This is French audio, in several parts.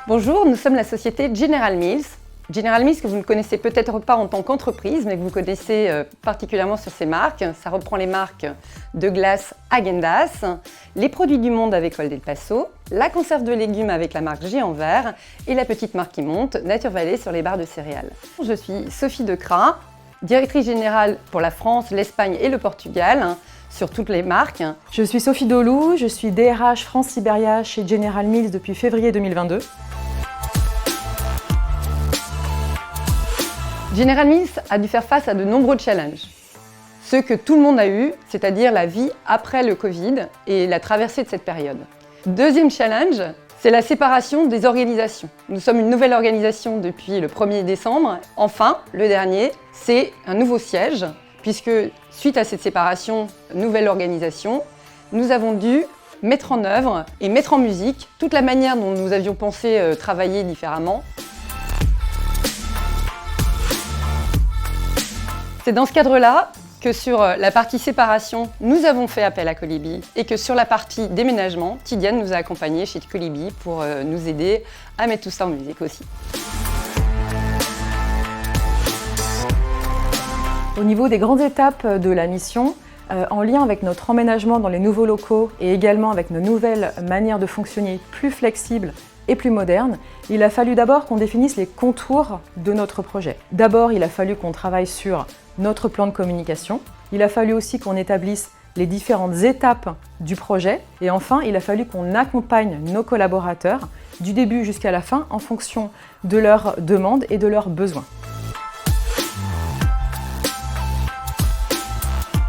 Bonjour, nous sommes la société General Mills. General Mills que vous ne connaissez peut-être pas en tant qu'entreprise, mais que vous connaissez particulièrement sur ses marques. Ça reprend les marques de glace Häagen-Dazs, les produits du monde avec Old El Paso, la conserve de légumes avec la marque Géant Vert et la petite marque qui monte, Nature Valley sur les barres de céréales. Je suis Sophie Decras, directrice générale pour la France, l'Espagne et le Portugal, sur toutes les marques. Je suis Sophie Dolou, je suis DRH France-Sibéria chez General Mills depuis février 2022. General Mills a dû faire face à de nombreux challenges. Ceux que tout le monde a eu, c'est-à-dire la vie après le Covid et la traversée de cette période. Deuxième challenge, c'est la séparation des organisations. Nous sommes une nouvelle organisation depuis le 1er décembre. Enfin, le dernier, c'est un nouveau siège, puisque suite à cette séparation, nouvelle organisation, nous avons dû mettre en œuvre et mettre en musique toute la manière dont nous avions pensé travailler différemment. C'est dans ce cadre-là que sur la partie séparation, nous avons fait appel à Colibri et que sur la partie déménagement, Tidiane nous a accompagnés chez Colibri pour nous aider à mettre tout ça en musique aussi. Au niveau des grandes étapes de la mission, en lien avec notre emménagement dans les nouveaux locaux et également avec nos nouvelles manières de fonctionner plus flexibles et plus modernes, il a fallu d'abord qu'on définisse les contours de notre projet. D'abord, il a fallu qu'on travaille sur notre plan de communication. Il a fallu aussi qu'on établisse les différentes étapes du projet. Et enfin, il a fallu qu'on accompagne nos collaborateurs du début jusqu'à la fin en fonction de leurs demandes et de leurs besoins.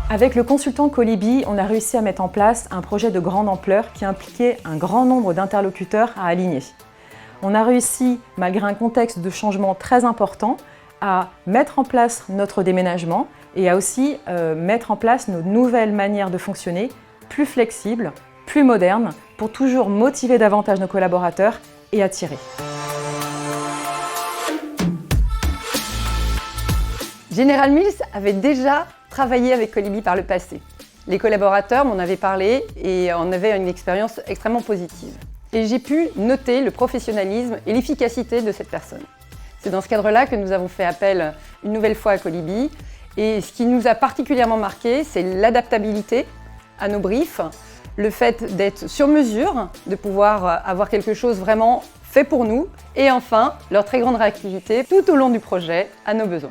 Avec le consultant Colibri, on a réussi à mettre en place un projet de grande ampleur qui impliquait un grand nombre d'interlocuteurs à aligner. On a réussi, malgré un contexte de changement très important, à mettre en place notre déménagement et à aussi mettre en place nos nouvelles manières de fonctionner, plus flexibles, plus modernes, pour toujours motiver davantage nos collaborateurs et attirer. General Mills avait déjà travaillé avec Colibri par le passé. Les collaborateurs m'en avaient parlé et en avaient une expérience extrêmement positive. Et j'ai pu noter le professionnalisme et l'efficacité de cette personne. C'est dans ce cadre-là que nous avons fait appel une nouvelle fois à Colibri. Et ce qui nous a particulièrement marqué, c'est l'adaptabilité à nos briefs, le fait d'être sur mesure, de pouvoir avoir quelque chose vraiment fait pour nous, et enfin, leur très grande réactivité tout au long du projet à nos besoins.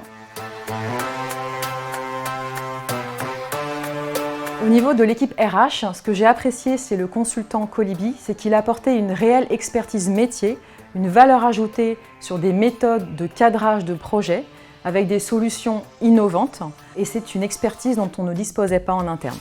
Au niveau de l'équipe RH, ce que j'ai apprécié, c'est le consultant Colibri, c'est qu'il a apporté une réelle expertise métier, une valeur ajoutée sur des méthodes de cadrage de projet avec des solutions innovantes et c'est une expertise dont on ne disposait pas en interne.